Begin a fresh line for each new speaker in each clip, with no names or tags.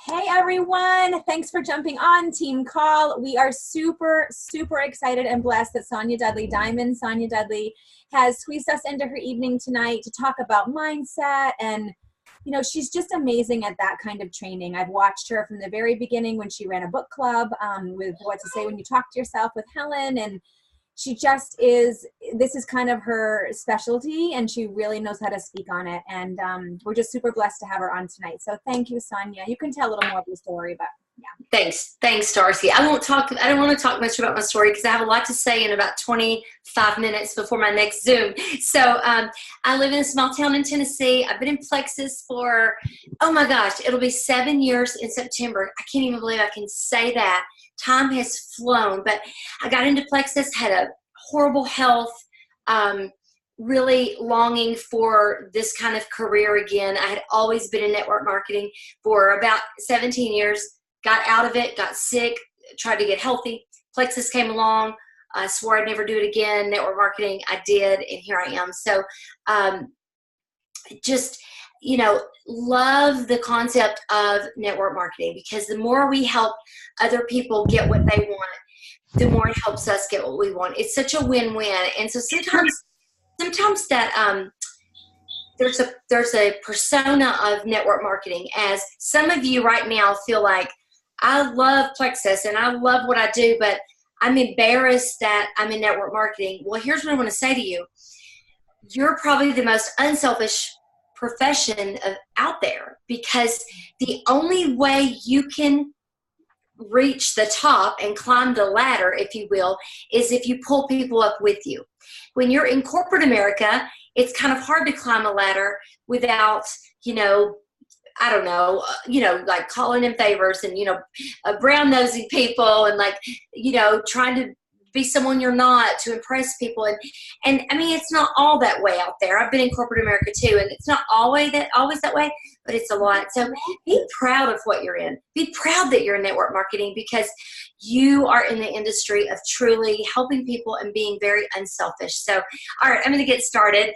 Hey everyone, thanks for jumping on Team Call. We are super excited and blessed that Sonya Dudley, Diamond Sonya Dudley, has squeezed us into her evening tonight to talk about mindset. And she's just amazing at that kind of training. I've watched her from the very beginning when she ran a book club with What to Say When You Talk to Yourself with Helen, and she just is, this is kind of her specialty, and she really knows how to speak on it. And we're just super blessed to have her on tonight. So thank you, Sonya. You can tell a little more of the story, but yeah.
Thanks, Darcy. I don't want to talk much about my story because I have a lot to say in about 25 minutes before my next Zoom. So I live in a small town in Tennessee. I've been in Plexus for, oh my gosh, it'll be 7 years in September. I can't even believe I can say that. Time has flown, but I got into Plexus, had a horrible health, really longing for this kind of career again. I had always been in network marketing for about 17 years, got out of it, got sick, tried to get healthy. Plexus came along. I swore I'd never do it again. Network marketing, I did, and here I am. So love the concept of network marketing, because the more we help other people get what they want, the more it helps us get what we want. It's such a win-win. And so sometimes that there's a persona of network marketing, as some of you right now feel like, I love Plexus and I love what I do, but I'm embarrassed that I'm in network marketing. Well, here's what I want to say to you. You're probably the most unselfish profession out there, because the only way you can reach the top and climb the ladder, if you will, is if you pull people up with you. When you're in corporate America, it's kind of hard to climb a ladder without, like calling in favors and, brown nosing people and trying to be someone you're not to impress people. And I mean, it's not all that way out there. I've been in corporate America too, and it's not always that way, but it's a lot. So be proud of what you're in. Be proud that you're in network marketing, because you are in the industry of truly helping people and being very unselfish. So, all right, I'm going to get started.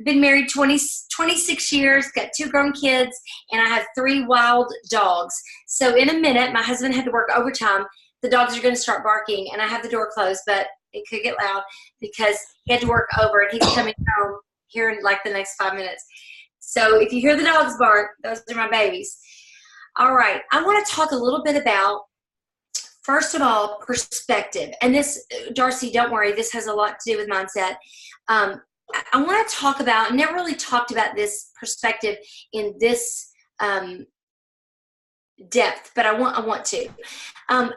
Been married 26 years, got 2 grown kids, and I have 3 wild dogs. So in a minute, my husband had to work overtime. The dogs are going to start barking, and I have the door closed, but it could get loud because he had to work over, and he's coming home here in like the next 5 minutes. So if you hear the dogs bark, those are my babies. All right. I want to talk a little bit about, first of all, perspective. And this, Darcy, don't worry, this has a lot to do with mindset. I want to talk about, I never really talked about this perspective in this depth, but I want to. I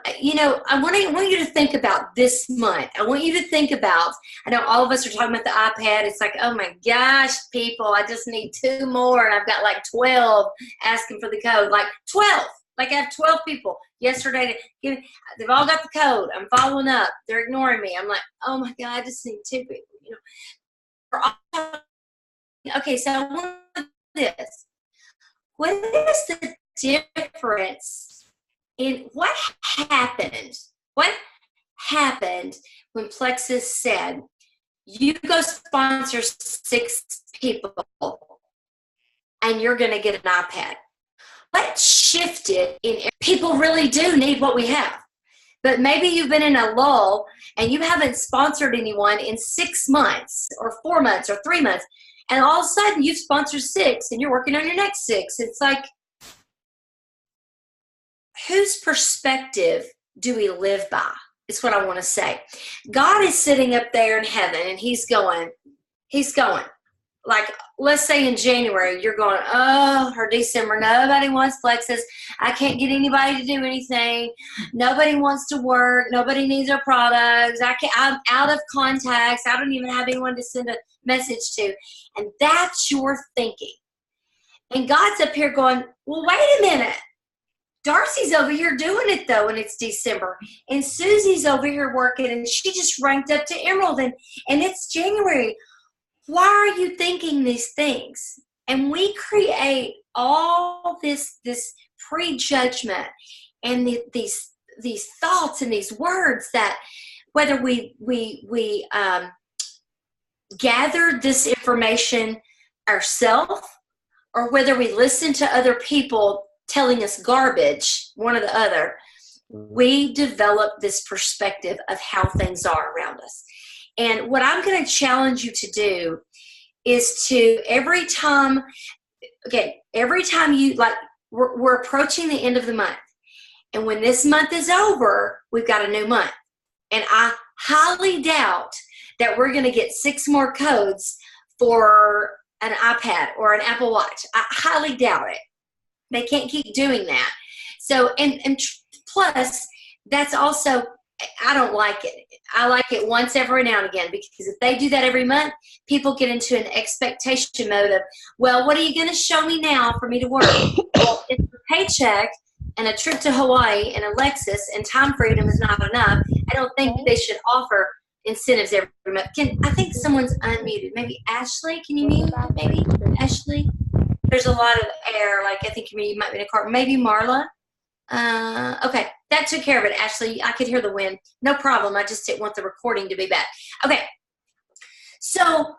want you to think about this month. I want you to think about, I know all of us are talking about the iPad. It's like, oh my gosh, people, I just need 2 more, and I've got like 12 asking for the code. Like 12. Like I have 12 people yesterday. They've all got the code. I'm following up. They're ignoring me. I'm like, oh my God, I just need 2 people. Okay, so I want this. What is the difference in what happened when Plexus said, you go sponsor 6 people and you're going to get an iPad? What shifted in people really do need what we have, but maybe you've been in a lull and you haven't sponsored anyone in 6 months or 4 months or 3 months, and all of a sudden you've sponsored 6 and you're working on your next 6. It's like, whose perspective do we live by? Is what I want to say. God is sitting up there in heaven, and he's going, like, let's say in January, you're going, oh, or December, nobody wants Plexus. I can't get anybody to do anything. Nobody wants to work. Nobody needs our products. I'm out of contacts. I don't even have anyone to send a message to. And that's your thinking. And God's up here going, well, wait a minute. Darcy's over here doing it, though, and it's December. And Susie's over here working, and she just ranked up to Emerald, and it's January. Why are you thinking these things? And we create all this prejudgment and these thoughts and these words that, whether we gathered this information ourselves or whether we listen to other people telling us garbage, one or the other, we develop this perspective of how things are around us. And what I'm going to challenge you to do is to every time you, like, we're approaching the end of the month. And when this month is over, we've got a new month. And I highly doubt that we're going to get 6 more codes for an iPad or an Apple Watch. I highly doubt it. They can't keep doing that. So, and plus, that's also, I don't like it. I like it once every now and again, because if they do that every month, people get into an expectation mode of, well, what are you going to show me now for me to work? Well, it's a paycheck and a trip to Hawaii and a Lexus and time freedom is not enough. I don't think they should offer incentives every month. I think someone's unmuted. Maybe Ashley, can you mute? Maybe Ashley? There's a lot of air. Like, I think you might be in a car. Maybe Marla? Okay, that took care of it, Ashley. I could hear the wind. No problem. I just didn't want the recording to be bad. Okay, so,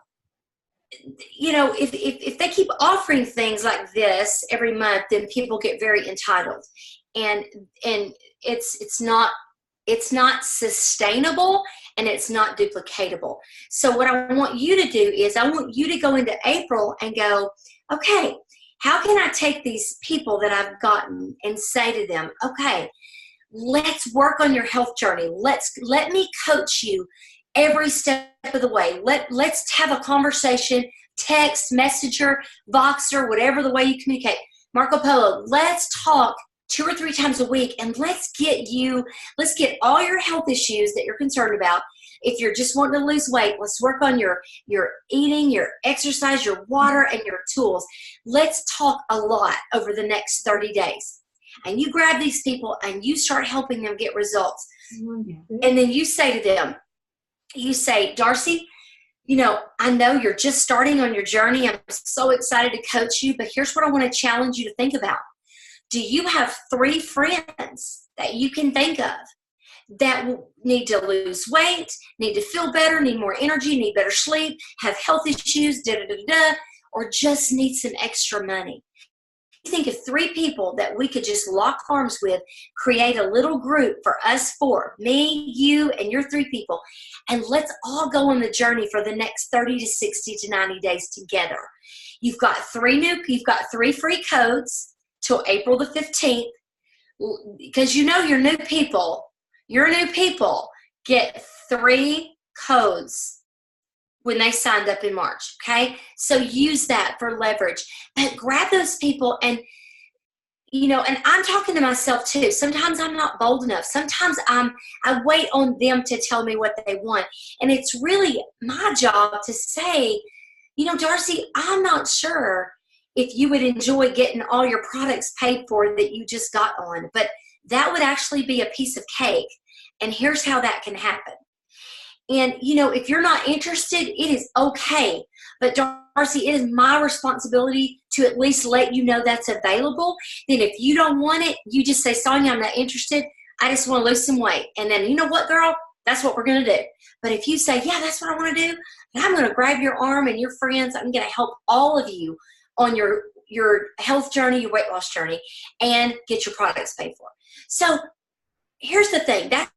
you know, if they keep offering things like this every month, then people get very entitled, and it's not sustainable, and it's not duplicatable. So what I want you to do is I want you to go into April and go, okay, how can I take these people that I've gotten and say to them, okay, let's work on your health journey. Let me coach you every step of the way. Let's have a conversation, text, messenger, Voxer, whatever the way you communicate. Marco Polo, let's talk 2 or 3 times a week, and let's get all your health issues that you're concerned about. If you're just wanting to lose weight, let's work on your eating, your exercise, your water, and your tools. Let's talk a lot over the next 30 days. And you grab these people and you start helping them get results. And then you say to them, you say, Darcy, you know, I know you're just starting on your journey. I'm so excited to coach you, but here's what I want to challenge you to think about. Do you have 3 friends that you can think of that need to lose weight, need to feel better, need more energy, need better sleep, have health issues, or just need some extra money? You think of 3 people that we could just lock arms with, create a little group for us 4, me, you, and your 3 people, and let's all go on the journey for the next 30 to 60 to 90 days together. You've got 3 free codes till April the 15th, because you know your new people get 3 codes when they signed up in March, okay? So use that for leverage. But grab those people and, you know, and I'm talking to myself too. Sometimes I'm not bold enough. Sometimes I wait on them to tell me what they want. And it's really my job to say, you know, Darcy, I'm not sure if you would enjoy getting all your products paid for that you just got on, but that would actually be a piece of cake. And here's how that can happen. And, you know, if you're not interested, it is okay. But Darcy, it is my responsibility to at least let you know that's available. Then if you don't want it, you just say, Sonya, I'm not interested. I just want to lose some weight. And then, you know what, girl? That's what we're going to do. But if you say, yeah, that's what I want to do, then I'm going to grab your arm and your friends. I'm going to help all of you on your health journey, your weight loss journey, and get your products paid for. So here's the thing. That's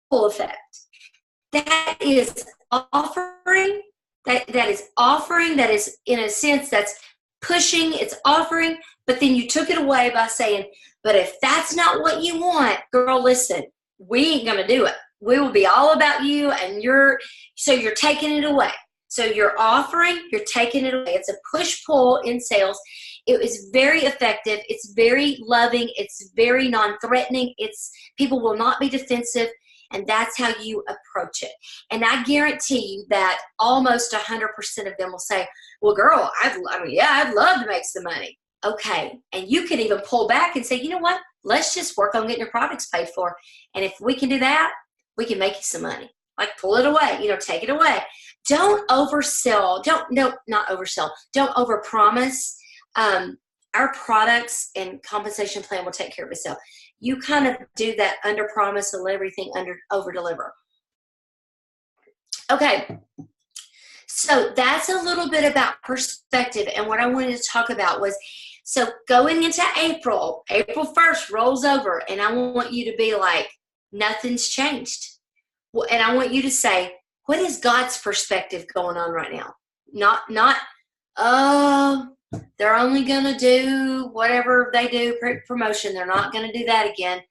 full effect. That is offering. That is in a sense that's pushing, it's offering, but then you took it away by saying, but if that's not what you want, girl, listen, we ain't going to do it. We will be all about you, and you're taking it away. So you're offering, you're taking it away. It's a push-pull in sales. It is very effective. It's very loving. It's very non-threatening. People will not be defensive, and that's how you approach it. And I guarantee you that almost 100% of them will say, well, girl, I'd love to make some money. Okay. And you can even pull back and say, you know what? Let's just work on getting your products paid for. And if we can do that, we can make you some money. Like, pull it away, take it away. Don't oversell. Not oversell. Don't overpromise. Our products and compensation plan will take care of itself. You kind of do that under promise and everything over deliver. Okay. So that's a little bit about perspective. And what I wanted to talk about was So going into April 1st rolls over, and I want you to be like, nothing's changed. And I want you to say, what is God's perspective going on right now? Not, oh, they're only going to do whatever they do, promotion. They're not going to do that again.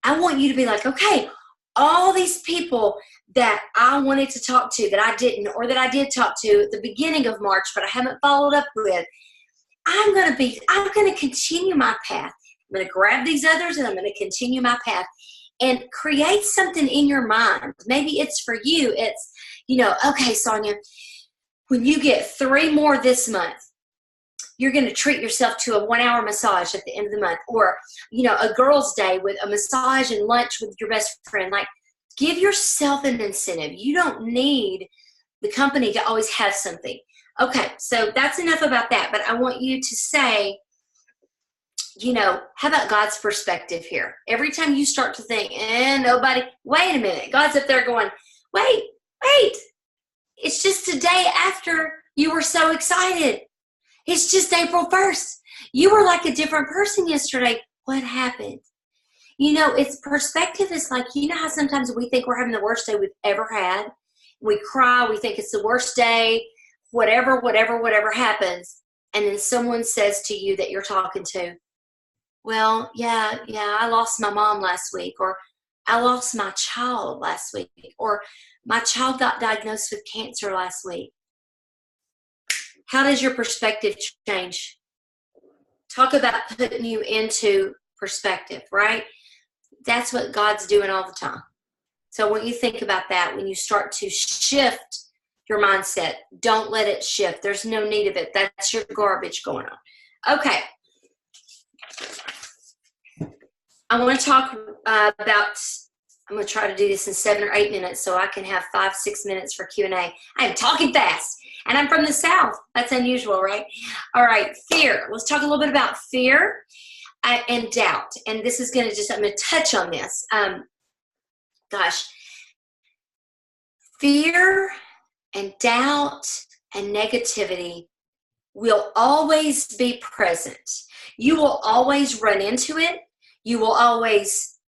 I want you to be like, okay, all these people that I wanted to talk to that I didn't, or that I did talk to at the beginning of March, but I haven't followed up with, I'm going to continue my path. I'm going to grab these others and I'm going to continue my path and create something in your mind. Maybe it's for you. It's, okay, Sonya, when you get 3 more this month, you're going to treat yourself to a 1-hour massage at the end of the month, or, a girl's day with a massage and lunch with your best friend. Like, give yourself an incentive. You don't need the company to always have something. Okay, so that's enough about that. But I want you to say, how about God's perspective here? Every time you start to think, wait a minute. God's up there going, wait. It's just a day after you were so excited. It's just April 1st. You were like a different person yesterday. What happened? It's perspective is like, how sometimes we think we're having the worst day we've ever had. We cry. We think it's the worst day, whatever happens. And then someone says to you that you're talking to, well, yeah, I lost my mom last week, or I lost my child last week, or my child got diagnosed with cancer last week. How does your perspective change? Talk about putting you into perspective, right? That's what God's doing all the time. So when you think about that, when you start to shift your mindset, don't let it shift. There's no need of it. That's your garbage going on. Okay. I want to talk about, I'm going to try to do this in 7 or 8 minutes so I can have 5-6 minutes for Q&A. I am talking fast, and I'm from the South. That's unusual, right? All right, fear. Let's talk a little bit about fear and doubt. And this is going to I'm going to touch on this. Fear and doubt and negativity will always be present. You will always run into it. You will always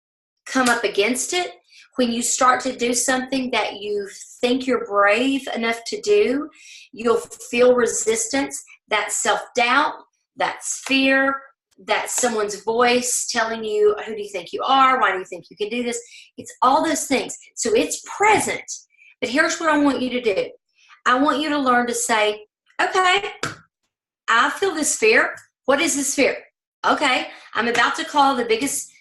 come up against it. When you start to do something that you think you're brave enough to do, you'll feel resistance. That's self-doubt. That's fear. That's someone's voice telling you, who do you think you are? Why do you think you can do this? It's all those things. So it's present. But here's what I want you to do. I want you to learn to say, okay, I feel this fear. What is this fear? Okay, I'm about to call the biggest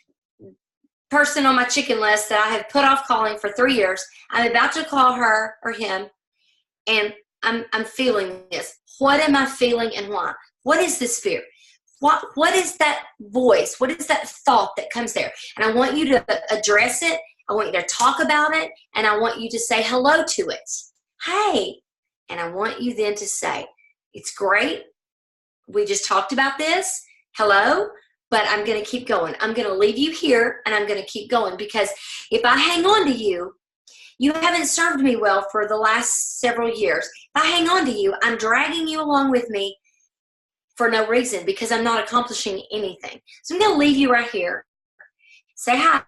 person on my chicken list that I have put off calling for 3 years. I'm about to call her or him, and I'm feeling this. What am I feeling and why? What is this fear? What is that voice? What is that thought that comes there? And I want you to address it. I want you to talk about it, and I want you to say hello to it. Hey, and I want you then to say, it's great. We just talked about this. Hello, but I'm going to keep going. I'm going to leave you here, and I'm going to keep going, because if I hang on to you, you haven't served me well for the last several years. If I hang on to you, I'm dragging you along with me for no reason, because I'm not accomplishing anything. So I'm going to leave you right here. Say hi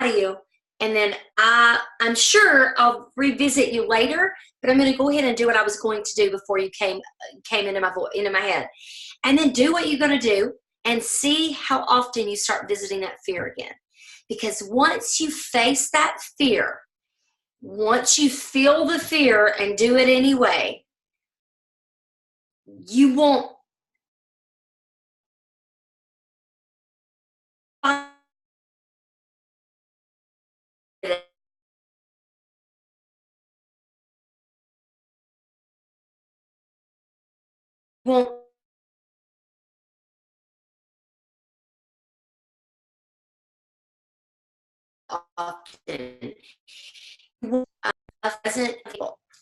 to you, and then I'm sure I'll revisit you later, but I'm going to go ahead and do what I was going to do before you came into my head. And then do what you're going to do and see how often you start visiting that fear again. Because once you face that fear, once you feel the fear and do it anyway, you won't often.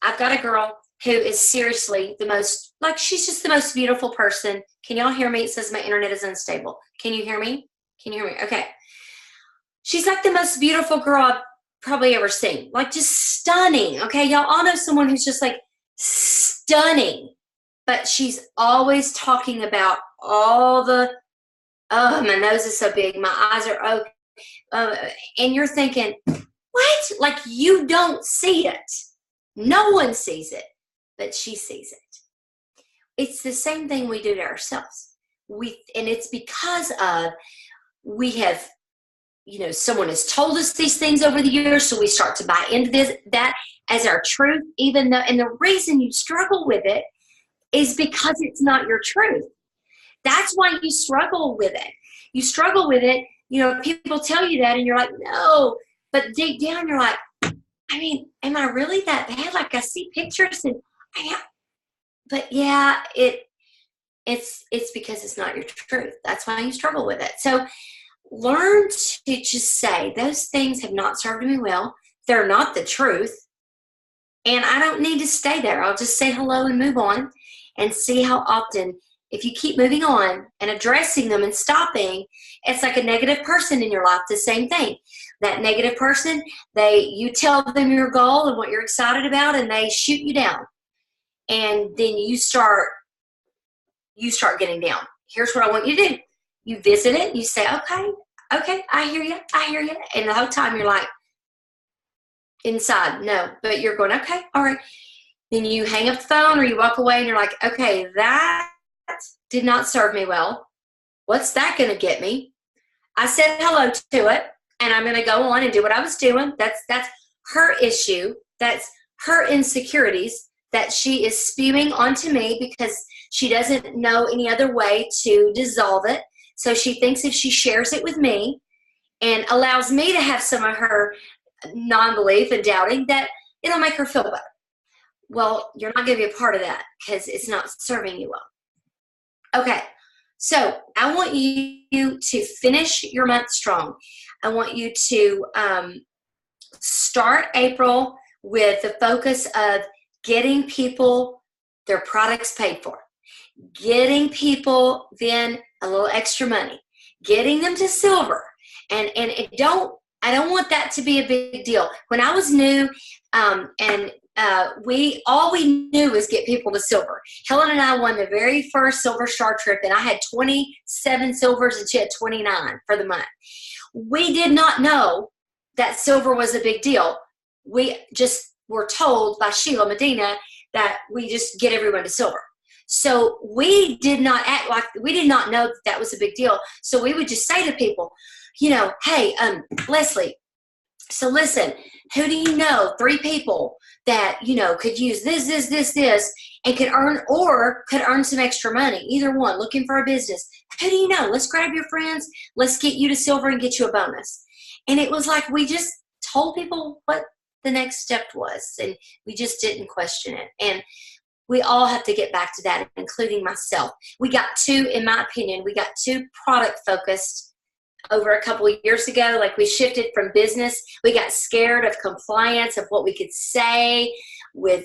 I've got a girl who is seriously the most, she's just the most beautiful person. Can y'all hear me? It says my internet is unstable. Can you hear me? Can you hear me? Okay. She's like the most beautiful girl I've probably ever seen. Just stunning. Okay. Y'all all know someone who's just stunning. but she's always talking about all the, oh, my nose is so big, my eyes are, and you're thinking, what? Like, you don't see it. No one sees it, but she sees it. It's the same thing we do to ourselves. And it's because of, we have, someone has told us these things over the years, so we start to buy into that as our truth, even though, and the reason you struggle with it is because it's not your truth. That's why you struggle with it. You struggle with it, people tell you that and you're like, no, but deep down you're like, I mean, am I really that bad? Like, I see pictures and but yeah, it's because it's not your truth. That's why you struggle with it. So learn to just say, those things have not served me well. They're not the truth. And I don't need to stay there. I'll just say hello and move on and see how often, if you keep moving on and addressing them and stopping, it's like a negative person in your life, the same thing. That negative person, you tell them your goal and what you're excited about, and they shoot you down. And then you start getting down. Here's what I want you to do. You visit it, you say, okay, I hear you. And the whole time you're like, inside, no, but you're going, okay, all right. Then you hang up the phone or you walk away and you're like, okay, that did not serve me well. What's that going to get me? I said hello to it, and I'm going to go on and do what I was doing. That's her issue. That's her insecurities that she is spewing onto me because she doesn't know any other way to dissolve it. So she thinks if she shares it with me and allows me to have some of her non-belief and doubting, that it'll make her feel better. Well, you're not going to be a part of that because it's not serving you well. Okay, so I want you to finish your month strong. I want you to start April with the focus of getting people their products paid for, getting people then a little extra money, getting them to silver, and I don't want that to be a big deal. When I was new, all we knew was get people to silver. Helen and I won the very first Silver Star trip, and I had 27 silvers and she had 29 for the month. We did not know that silver was a big deal. We just were told by Sheila Medina that we just get everyone to silver. So we did not act like, we did not know that was a big deal. So we would just say to people, hey, Leslie, so listen, who do you know, 3 people that, could use this, and could earn some extra money, either one, looking for a business. Who do you know? Let's grab your friends. Let's get you to silver and get you a bonus. And it was like we just told people what the next step was, and we just didn't question it. And we all have to get back to that, including myself. In my opinion, we got too product focused over a couple of years ago. Like, we shifted from business. We got scared of compliance, of what we could say with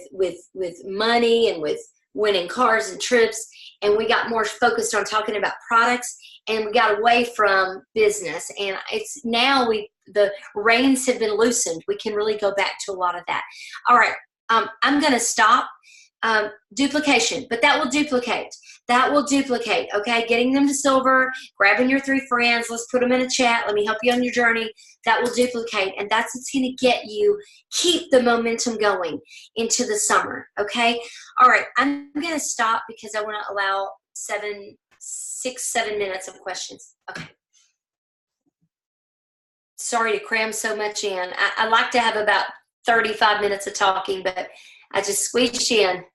money and with winning cars and trips. And we got more focused on talking about products, and we got away from business. And it's now the reins have been loosened. We can really go back to a lot of that. All right. I'm going to stop. Duplication, but that will duplicate. Okay, getting them to silver, grabbing your 3 friends, let's put them in a chat, let me help you on your journey. That will duplicate, and that's what's going to keep the momentum going into the summer. Okay, all right, I'm going to stop because I want to allow 7 minutes of questions. Okay, sorry to cram so much in. I like to have about 35 minutes of talking, but I just squeezed you in.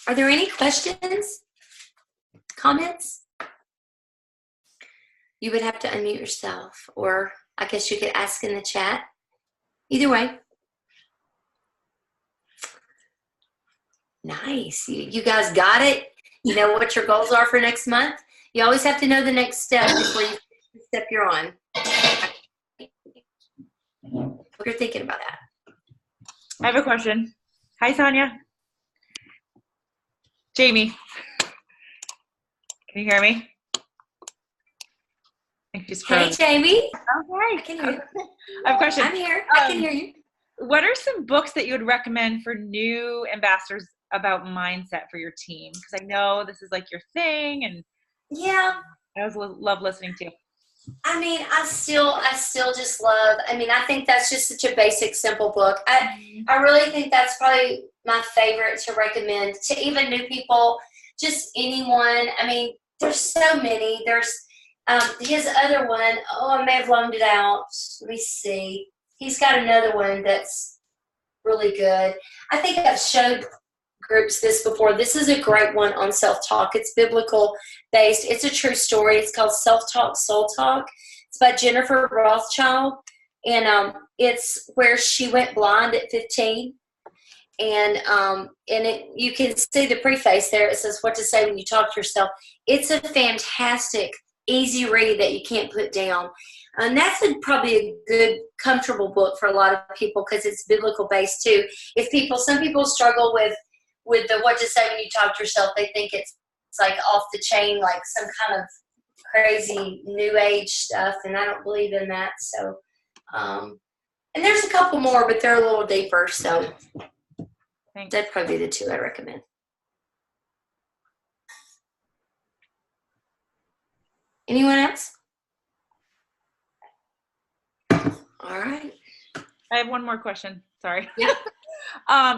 Are there any questions? Comments? You would have to unmute yourself, or I guess you could ask in the chat. Either way. Nice. You guys got it? You know what your goals are for next month? You always have to know the next step before you finish the step you're on. What you're thinking about that.
I have a question. Hi, Sonya. Jamie. Can you hear me? think she's
Hey,
frozen.
Jamie.
Okay.
I can hear you.
I have a question.
I'm here. I can hear you.
What are some books that you would recommend for new ambassadors about mindset for your team? Because I know this is like your thing, and
Yeah.
I always love listening to.
I mean, I still just love, I mean, I think that's just such a basic, simple book. I really think that's probably my favorite to recommend to even new people, just anyone. I mean, there's so many. There's his other one. Oh, I may have loaned it out. Let me see. He's got another one that's really good. I think I've showed groups this before. This is a great one on self-talk. It's biblical based. It's a true story. It's called Self-Talk, Soul Talk. It's by Jennifer Rothschild. And it's where she went blind at 15. And you can see the preface there. It says what to say when you talk to yourself. It's a fantastic, easy read that you can't put down. And that's probably a good, comfortable book for a lot of people because it's biblical based too. Some people struggle with the what to say when you talk to yourself. They think it's like off the chain, like some kind of crazy new age stuff, and I don't believe in that. So, and there's a couple more, but they're a little deeper. So that'd probably be the two I recommend. Anyone else? All right.
I have one more question. Sorry.
Yeah.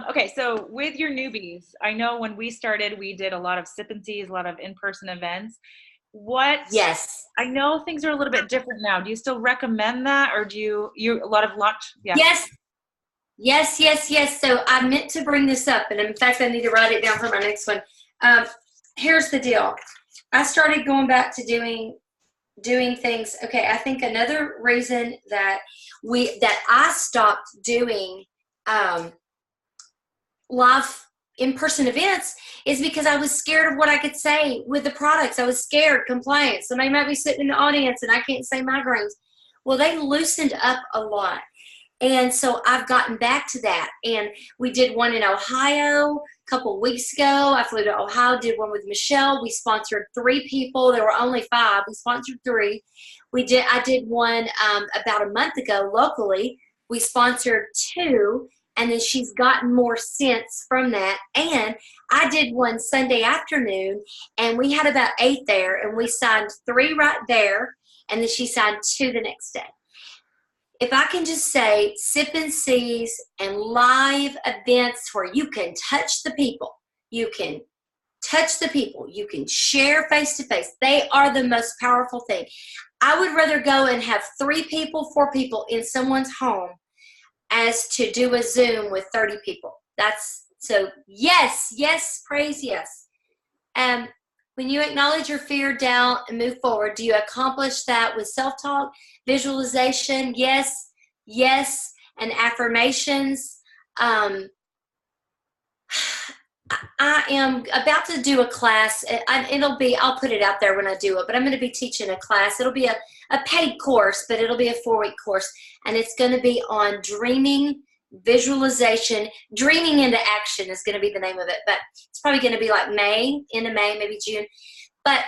Okay, so with your newbies, I know when we started, we did a lot of sip and sees, a lot of in-person events.
Yes.
I know things are a little bit different now. Do you still recommend that, or do you a lot of launch? Yeah.
Yes. So I meant to bring this up, and in fact, I need to write it down for my next one. Here's the deal. I started going back to doing things. Okay, I think another reason that I stopped doing live in-person events is because I was scared of what I could say with the products. I was scared, compliance. Somebody might be sitting in the audience and I can't say migraines. Well, they loosened up a lot. And so I've gotten back to that. And we did one in Ohio a couple of weeks ago. I flew to Ohio, did one with Michelle. We sponsored 3 people. There were only 5. We sponsored 3. I did one about a month ago locally. We sponsored 2. And then she's gotten more sense from that. And I did one Sunday afternoon, and we had about 8 there, and we signed 3 right there, and then she signed 2 the next day. If I can just say sip and sees and live events where you can touch the people, you can share face-to-face. They are the most powerful thing. I would rather go and have 3 people, 4 people in someone's home as to do a Zoom with 30 people. Yes, praise yes. When you acknowledge your fear, doubt, and move forward, do you accomplish that with self-talk, visualization? Yes, and affirmations. I am about to do a class. I'll put it out there when I do it, but I'm going to be teaching a class. It'll be a paid course, but it'll be a 4-week course, and it's going to be on dreaming, visualization. Dreaming into action is going to be the name of it, but it's probably going to be like end of May, maybe June. But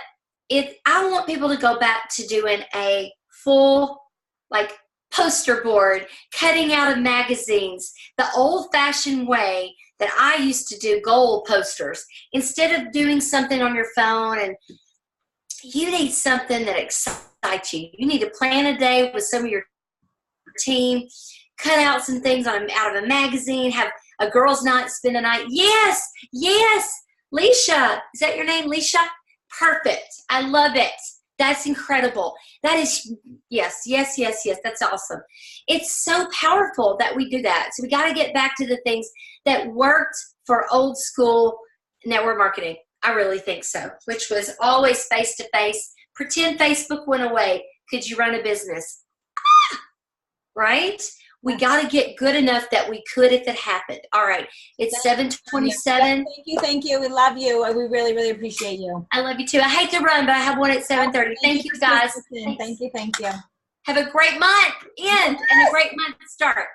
I want people to go back to doing a full, like, poster board, cutting out of magazines, the old-fashioned way that I used to do goal posters. Instead of doing something on your phone, and you need something that excites you. You need to plan a day with some of your team, cut out some things out of a magazine, have a girls' night, spend the night. Yes, Leisha. Is that your name, Leisha? Perfect. I love it. That's incredible. That is, yes. That's awesome. It's so powerful that we do that. So we got to get back to the things that worked for old school network marketing. I really think so, which was always face-to-face. Pretend Facebook went away. Could you run a business? Right? We got to get good enough that we could if it happened. All right. It's 7:27.
Thank you. We love you. We really, really appreciate you.
I love you too. I hate to run, but I have one at 7:30. Thank you, guys.
Thank you.
Have a great month and a great month start.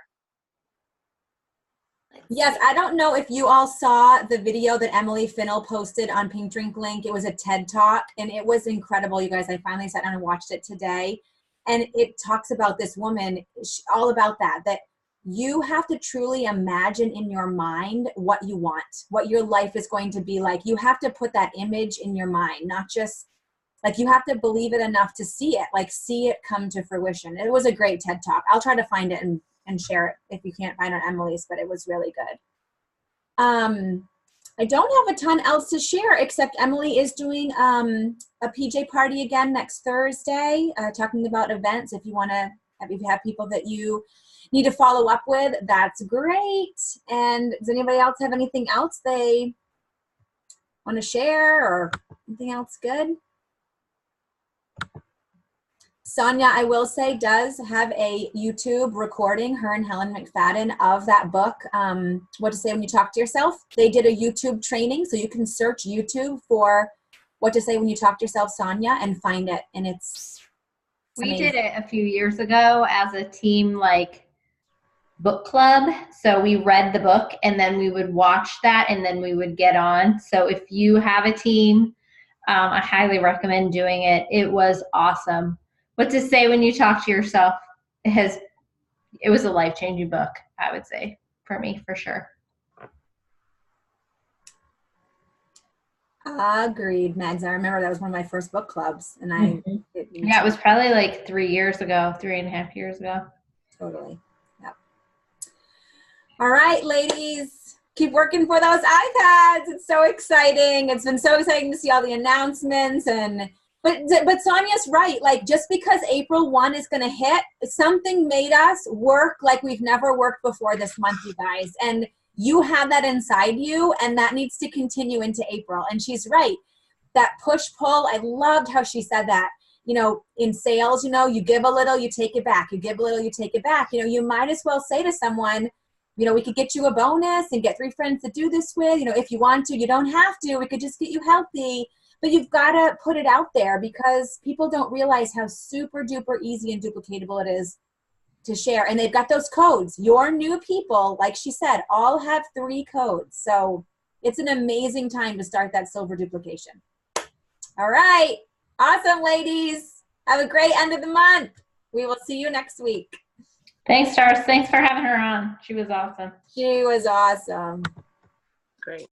Yes, I don't know if you all saw the video that Emily Finnell posted on Pink Drink Link. It was a TED Talk, and it was incredible, you guys. I finally sat down and watched it today. And it talks about this woman, all about that you have to truly imagine in your mind what you want, what your life is going to be like. You have to put that image in your mind, not just like, you have to believe it enough to see it, like see it come to fruition. It was a great TED Talk. I'll try to find it and share it if you can't find it on Emily's, but it was really good. I don't have a ton else to share, except Emily is doing a PJ party again next Thursday, talking about events. If you want to, if you have people that you need to follow up with, that's great. And does anybody else have anything else they want to share, or anything else good? Sonya, I will say, does have a YouTube recording, her and Helen McFadden, of that book, What to Say When You Talk to Yourself. They did a YouTube training, so you can search YouTube for What to Say When You Talk to Yourself, Sonya, and find it. And it's amazing.
We did it a few years ago as a team, like book club. So we read the book and then we would watch that and then we would get on. So if you have a team, I highly recommend doing it. It was awesome. What to Say When You Talk to Yourself it was a life-changing book, I would say, for me, for sure.
Agreed, Mags. I remember that was one of my first book clubs, and
it was probably like 3 years ago, 3.5 years ago.
Totally. Yep. All right, ladies, keep working for those iPads. It's so exciting. It's been so exciting to see all the announcements, but Sonya's right. Like, just because April 1 is going to hit, something made us work like we've never worked before this month, you guys. And you have that inside you, and that needs to continue into April. And she's right. That push-pull, I loved how she said that. You know, in sales, you know, you give a little, you take it back. You give a little, you take it back. You know, you might as well say to someone, you know, we could get you a bonus and get 3 friends to do this with. You know, if you want to, you don't have to. We could just get you healthy. But you've got to put it out there, because people don't realize how super duper easy and duplicatable it is to share. And they've got those codes. Your new people, like she said, all have 3 codes. So it's an amazing time to start that silver duplication. All right. Awesome, ladies. Have a great end of the month. We will see you next week.
Thanks, Stars. Thanks for having her on. She was awesome.
She was awesome.
Great.